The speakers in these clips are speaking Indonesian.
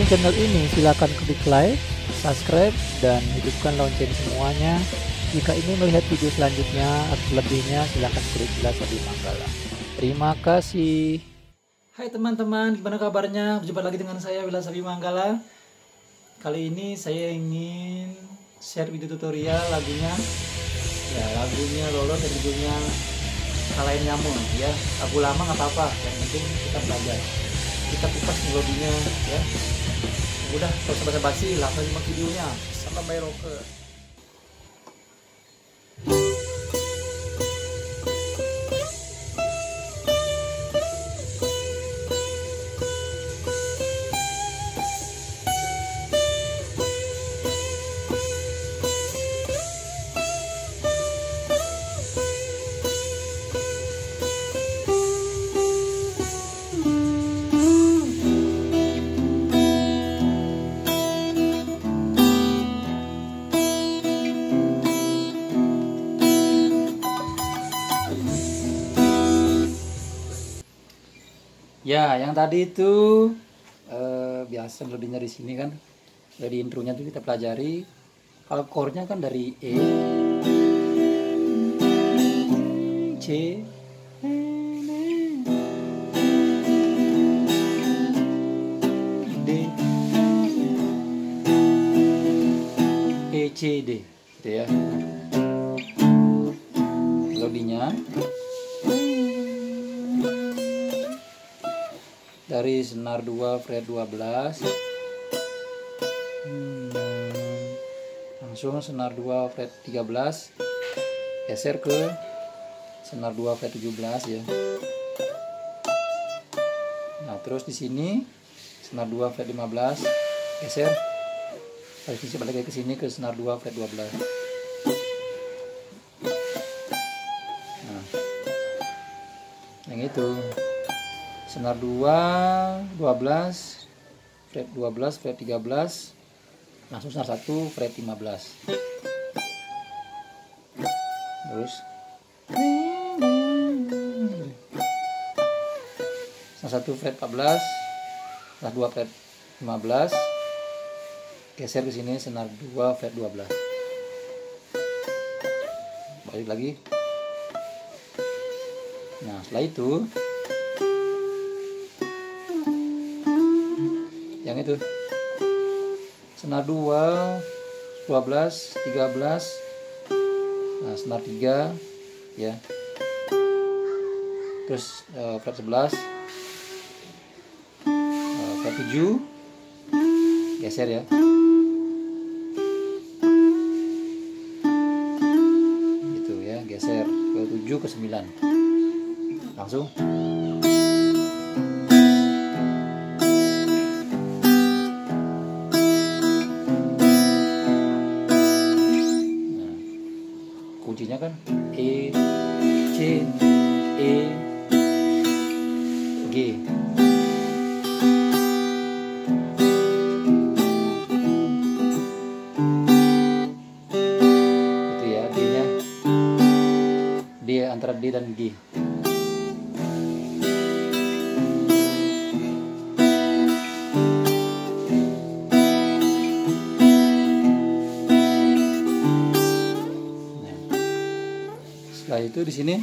channel ini, silakan klik like, subscribe, dan hidupkan lonceng semuanya. Jika ingin melihat video selanjutnya atau lebihnya, silakan klik Wila Sabi Manggala. Terima kasih. Hai teman-teman, gimana kabarnya? Berjumpa lagi dengan saya Wila Sabi Manggala. Kali ini saya ingin share video tutorial lagunya. Ya, lagunya Lolo dan judulnya Kalahin Nyamuk ya. Lagu lama nggak apa-apa, yang penting kita belajar. Kita kupas melodinya ya. Udah, kalau usah basa-basi, langsung simak videonya. Sampai roke. Ya, yang tadi itu biasa melodinya di sini kan. Jadi intronya tuh kita pelajari. Kalau chordnya kan dari E, C, D, E, C, D, gitu ya. Melodinya dari senar 2 fret 12 langsung senar 2 fret 13 geser ke senar 2 fret 17 ya. Nah, terus di sini senar 2 fret 15 geser, habis balik lagi ke sini ke senar 2 fret 12. Nah, yang itu senar 2 12 fret 12 fret 13 langsung senar 1 fret 15, terus senar 1 fret 14 senar 2 fret 15 geser ke sini senar 2 fret 12, balik lagi. Nah, setelah itu yang itu senar 2 12 13, nah senar 3 ya, terus fret 11 fret 7 geser ya, gitu ya, geser ke 7 ke 9 langsung. Kuncinya kan E, C, E, G. Itu ya, D-nya. D antara D dan G. Setelah itu di sini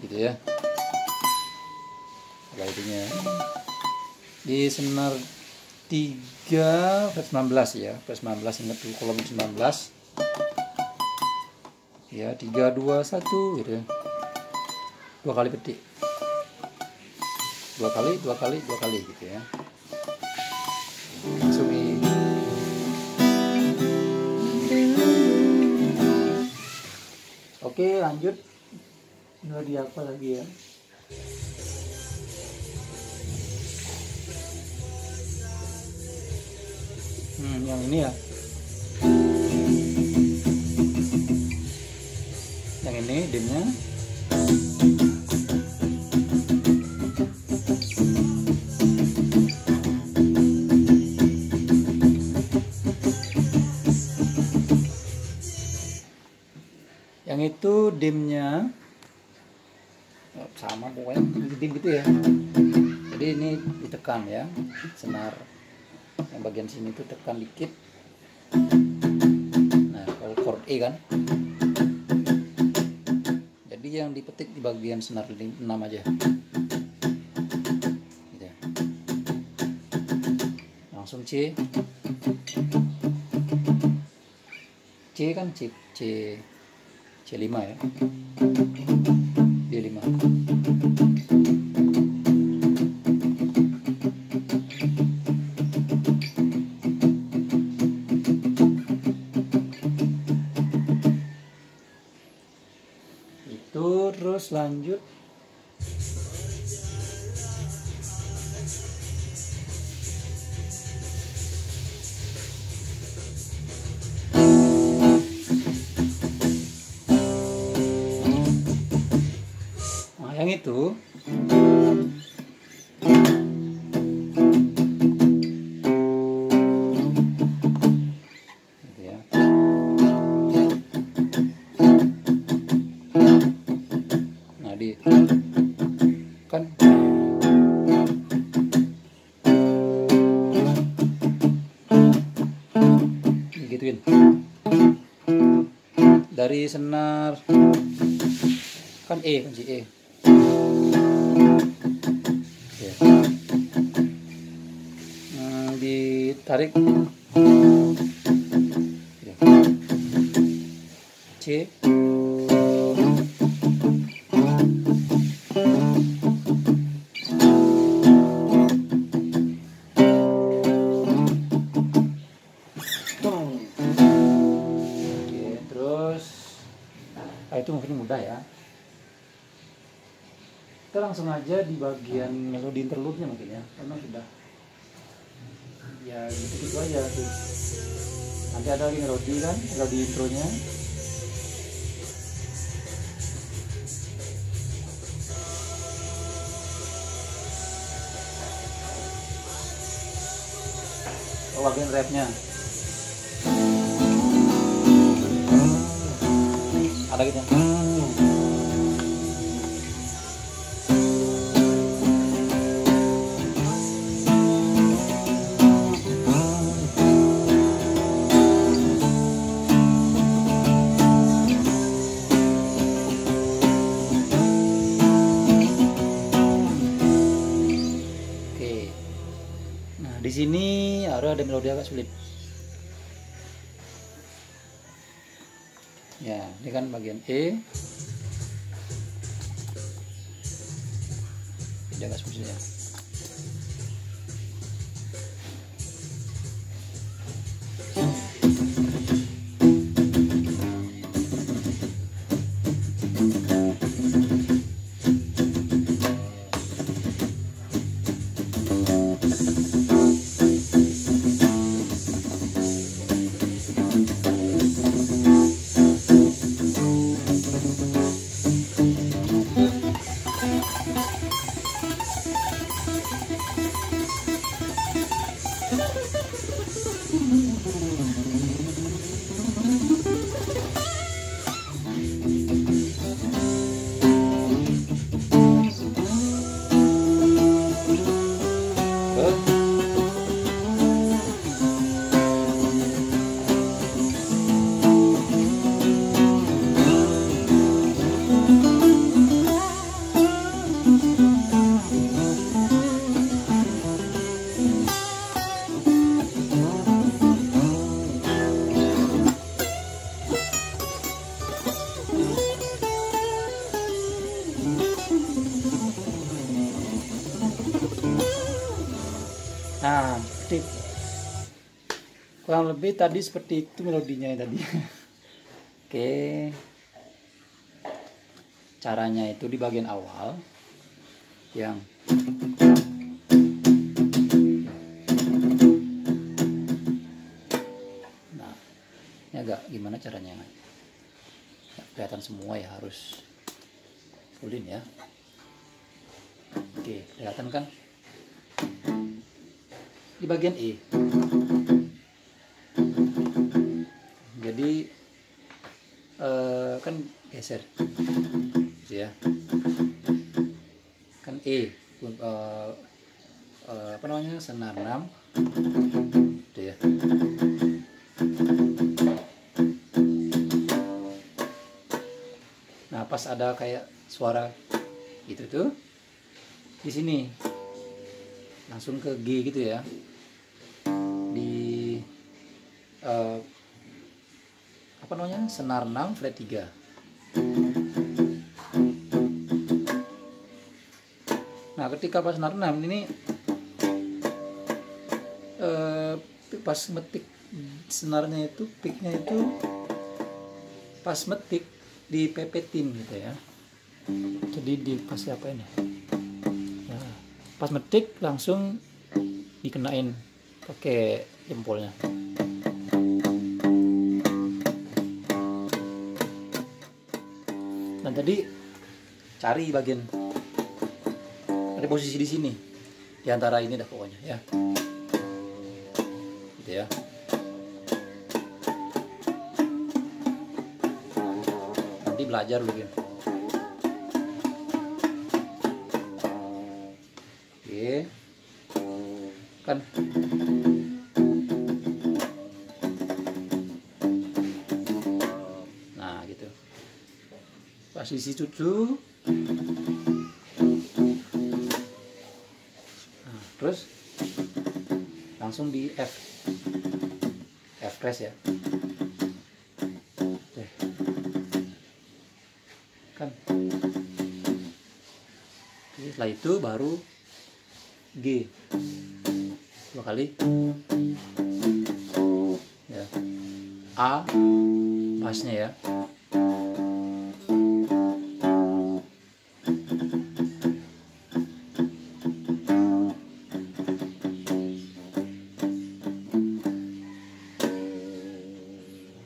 gitu ya, setelah itunya di senar 3 fret 19 ya, fret 19 ingat tuh kolom 19 ya, 3 2 1 gitu ya, 2 kali petik, 2 kali 2 kali 2 kali gitu ya, langsung ini. Oke, lanjut. Melodi apa lagi ya? Yang ini ya. Yang ini dimnya. Yang itu dimnya sama pokoknya dim gitu ya. Jadi ini ditekan ya, senar Yang bagian sini tuh tekan dikit. Nah, kalau chord E kan. Jadi yang dipetik di bagian senar 6 aja. Gitu ya. Langsung C. C kan C5 ya. D5. Itu terus lanjut yang itu gitu ya. Nah di kan digituin dari senar kan E, kunci E. Ditarik C. Terus itu mungkin mudah ya. Kita langsung aja di bagian melodi interlude-nya mungkin ya, karena sudah ya gitu aja tuh. Nanti ada lagi melodi kan, melodi intronya. Bagian rapnya ada gitu. Di sini ada melodi agak sulit. Ya, ini kan bagian E. Ini agak sulit ya. Nah, kurang lebih tadi seperti itu melodinya tadi. Oke, caranya itu di bagian awal yang nah ini agak gimana caranya, nggak kelihatan semua ya, harus fullin ya. Oke, kelihatan kan di bagian E. Jadi kan geser ya, kan E apa namanya, senar 6 Gitu ya. Nah, pas ada kayak suara gitu tuh, di sini langsung ke G gitu ya, di apa namanya, senar 6 fret 3. Nah, ketika pas senar 6 ini pas metik senarnya itu, picknya itu pas metik dipepetin gitu ya. Jadi di pas apa ini? Nah, pas metik langsung dikenain pakai jempolnya. Dan tadi cari bagian ada posisi di sini, di antara ini dah pokoknya ya. Gitu ya. Nanti belajar dulu ya. Oke. Kan nah gitu, posisi cucu. Nah, terus langsung di F press ya. Oke. Kan oke, setelah itu baru G 2 kali ya. A bassnya ya.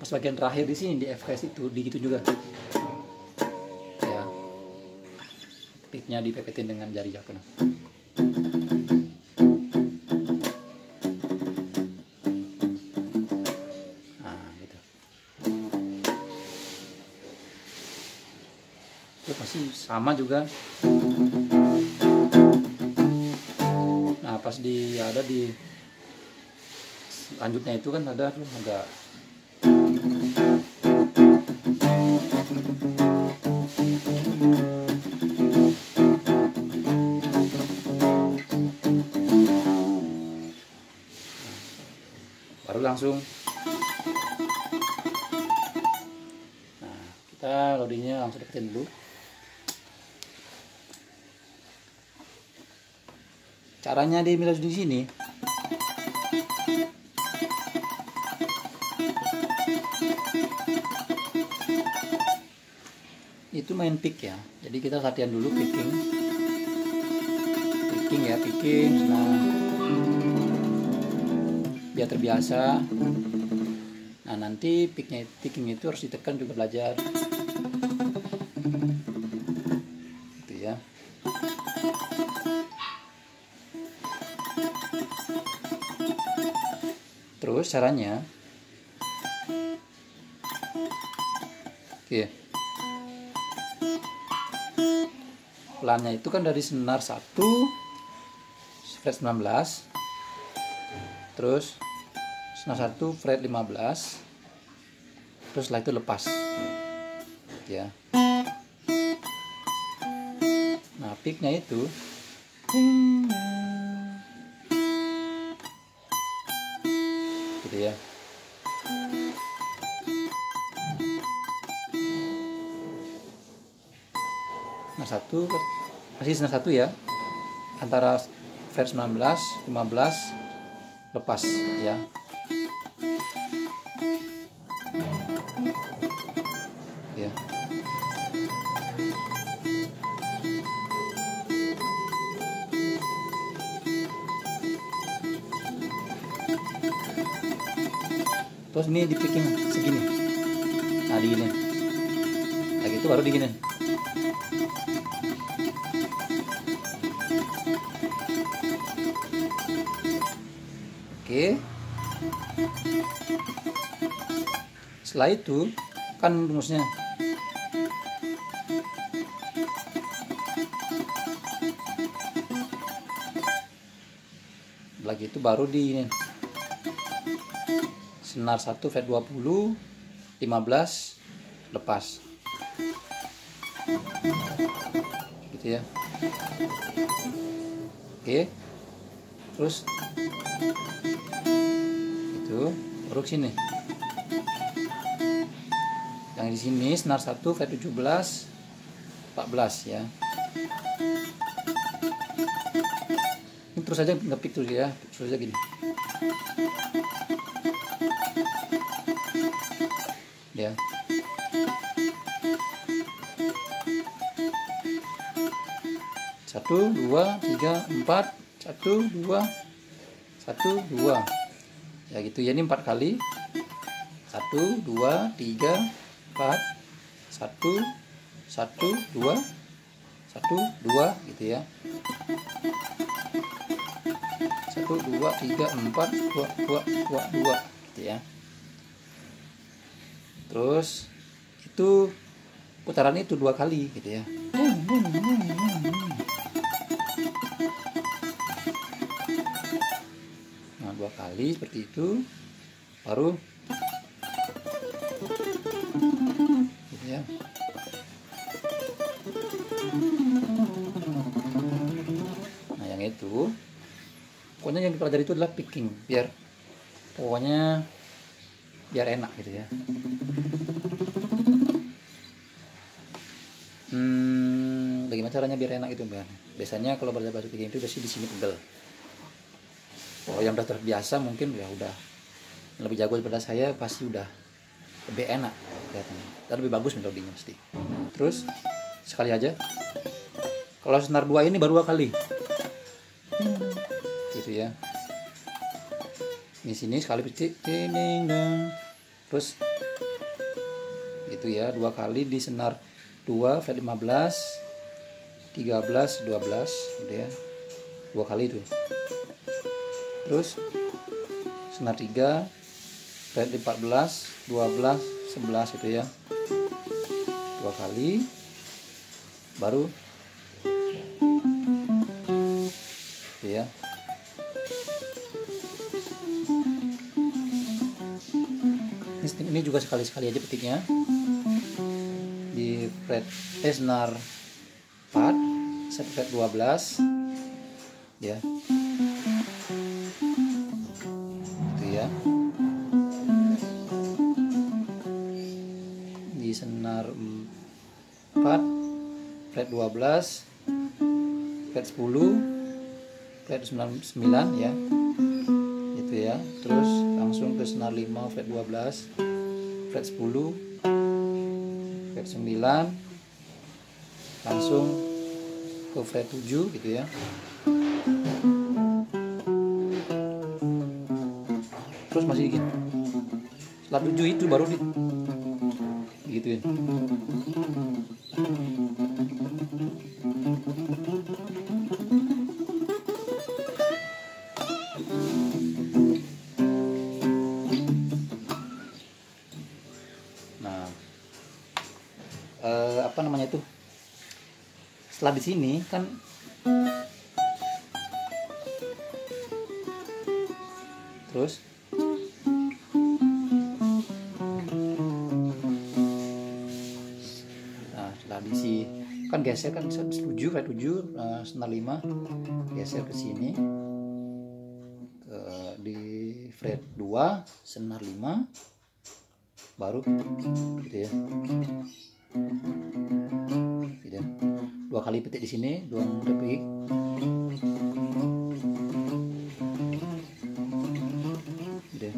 Pas bagian terakhir di sini di F press itu digitu juga ya, picknya dipepetin dengan jari jangkau. Itu pasti sama juga. Nah, pas ada di selanjutnya itu kan ada agak baru langsung. Nah, kita loadingnya langsung deketin dulu. Caranya di milas di sini. Itu main pick ya. Jadi kita latihan dulu picking. Picking ya, picking. Nah, biar terbiasa. Nah, nanti picking itu harus ditekan juga belajar. Gitu ya. Terus caranya, oke, pelannya itu kan dari senar 1 fret 19, terus senar 1 fret 15, terus setelah itu lepas ya. Nah, picknya itu gitu ya. Nah, satu masih senar 1 ya, antara fret 19 15 lepas ya. Ya. Terus ini di picking segini. Nah, digini. Lagi itu baru digini. Oke. Setelah itu kan rumusnya lagi itu baru di senar 1 fret 20 15 lepas gitu ya. Oke, terus itu baru sini. Yang di sini senar 1 fret 17 14 ya. Ini terus aja ngepik terus ya, terus aja gini. Ya. Satu, dua, tiga, empat, 1, 2, 1, 2. Ya gitu ya, ini 4 kali. 1, 2, 3, 4, 1, 1, 2, 1, 2 gitu ya. 1, 2, 3, 4, 2, 2, 2, 2 gitu ya. Terus itu putaran itu 2 kali gitu ya. Nah, 2 kali seperti itu baru gitu ya. Nah, yang itu pokoknya yang dipelajari itu adalah picking, biar pokoknya biar enak gitu ya. Bagaimana caranya biar enak itu, Mbak? Biasanya kalau belajar picking itu biasanya di sini pegel. Kalau yang udah terbiasa mungkin ya udah lebih jago daripada saya, pasti udah lebih enak kelihatannya. Dan lebih bagus melodinya pasti. Terus sekali aja. Kalau senar 2 ini baru 2 kali. Gitu ya. Di sini sekali petik, terus itu ya 2 kali di senar 2 fret 15 13 12 gitu ya, 2 kali itu. Terus senar 3 fret 14 12 11 itu ya, 2 kali baru gitu ya. Ini juga sekali-sekali aja petiknya di fret senar 4 fret 12 ya, itu ya. Di senar 4 fret 12 fret 10 fret 9 ya, itu ya. Terus langsung ke senar 5 fret 12 fret 10 fret 9 langsung ke fret 7 gitu ya. Terus masih gini. Setelah 7 itu baru gituin. Nah, apa namanya itu? Setelah di sini kan terus nah, setelah di sini kan geser kan 7 fret 7 senar 5 geser ke sini di fret 2 senar 5 baru gitu ya. Gitu. 2 kali petik di sini, 2 petik. Gitu.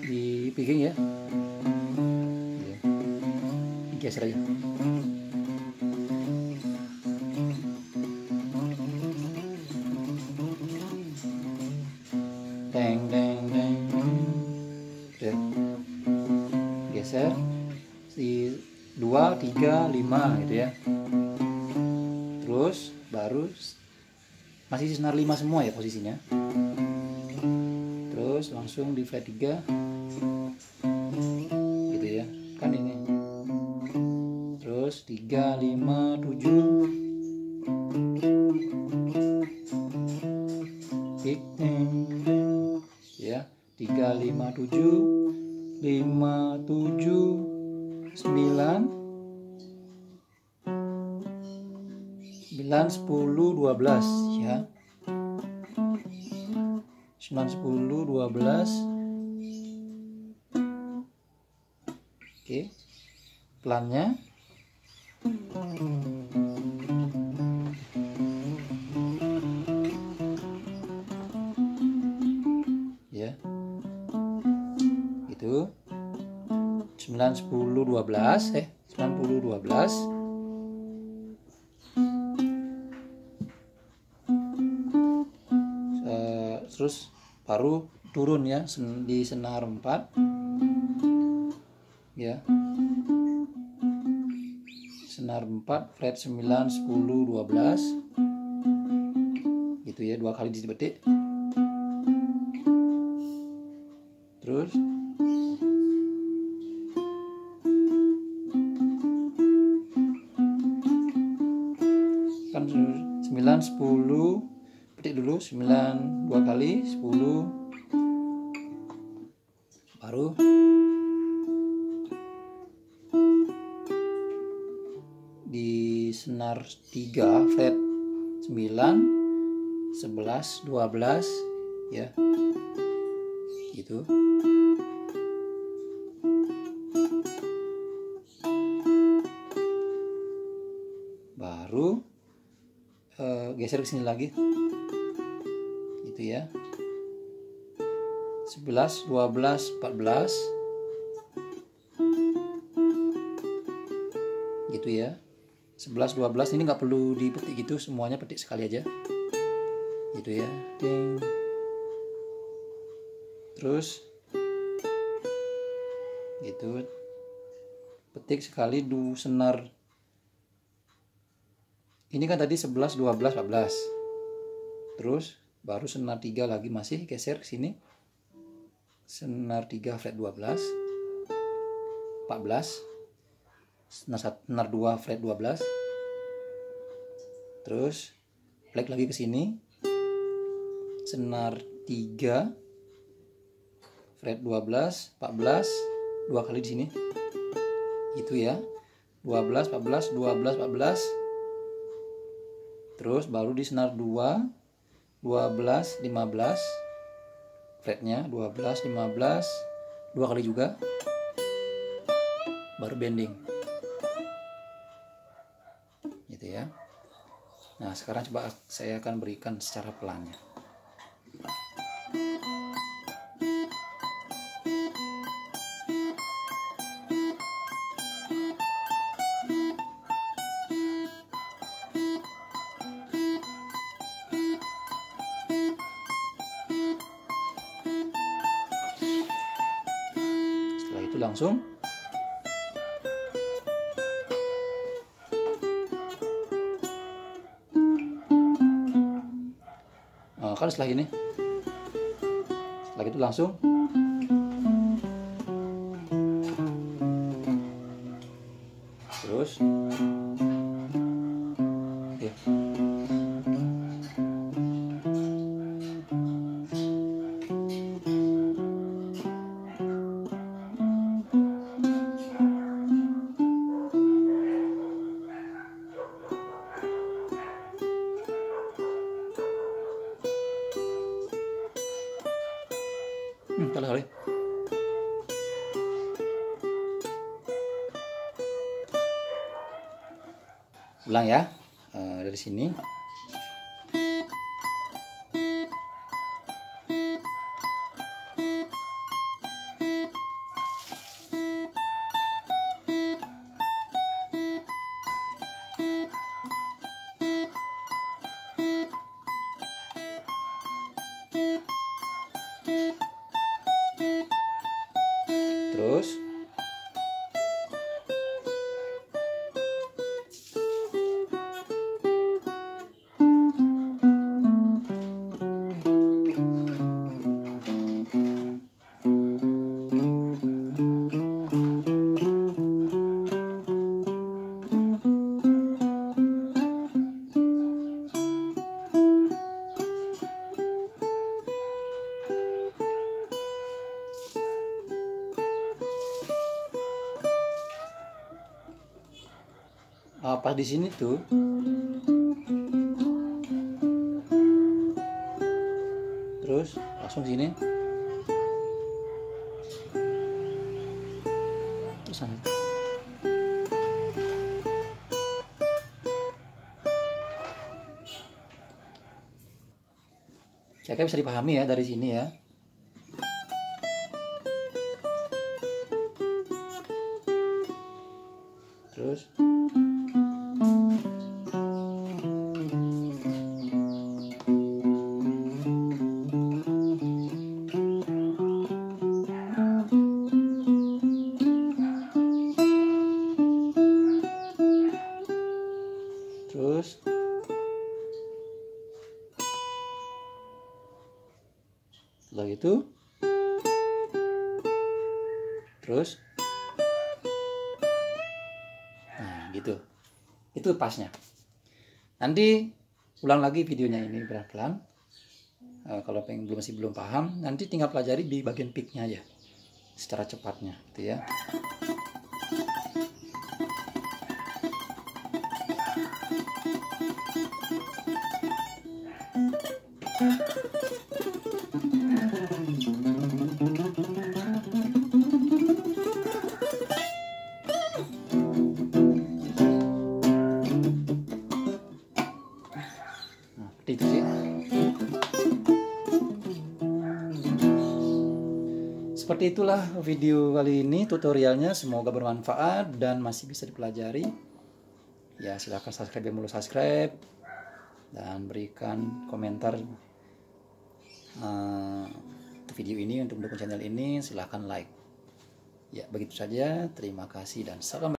Di picking ya. Gitu. Digeser aja. Deng deng deng. Udah. Geser di 2 3 5 gitu ya. Terus baru masih senar 5 semua ya posisinya. Terus langsung di fret 3 gitu ya. Kan ini Terus 357 kick ya, 357 57 9 10 12 ya. 9 10 12. Oke. Pelannya. Ya. Itu 9 10 12 90 12. Terus baru turun ya di senar 4 ya, senar 4 fret 9 10 12 gitu ya, 2 kali dipetik. Terus kan 9 10 petik dulu, 9 2 kali 10, baru di senar 3 fret 9 11 12 ya gitu. Baru geser ke sini lagi gitu ya, 11 12 14 gitu ya. 11 12 ini nggak perlu dipetik gitu, semuanya petik sekali aja gitu ya. Ding. Terus gitu, petik sekali du senar. Ini kan tadi 11 12 14. Terus baru senar 3 lagi, masih geser ke sini. Senar 3 fret 12 14. Senar 2 fret 12. Terus flag lagi ke sini. Senar 3 fret 12 14, 2 kali di sini. Gitu ya. 12 14 12 14. Terus baru di senar 2 12 15 fretnya 12 15, 2 kali juga, baru bending gitu ya. Nah sekarang coba saya akan berikan secara pelannya. Langsung kan setelah itu langsung terus ya. Kali. Ulang ya, dari sini. Terus Nah, pas di sini tuh terus langsung sini terus sana. Saya kira bisa dipahami ya dari sini ya. Terus setelah itu terus nah gitu, itu pasnya. Nanti ulang lagi videonya ini pelan-pelan. Kalau masih belum paham, nanti tinggal pelajari di bagian picknya aja secara cepatnya gitu ya. Itu sih. Seperti itulah video kali ini tutorialnya, semoga bermanfaat dan masih bisa dipelajari. Ya silahkan subscribe yang belum subscribe dan berikan komentar video ini untuk mendukung channel ini. Silahkan like. Ya begitu saja, terima kasih dan salam.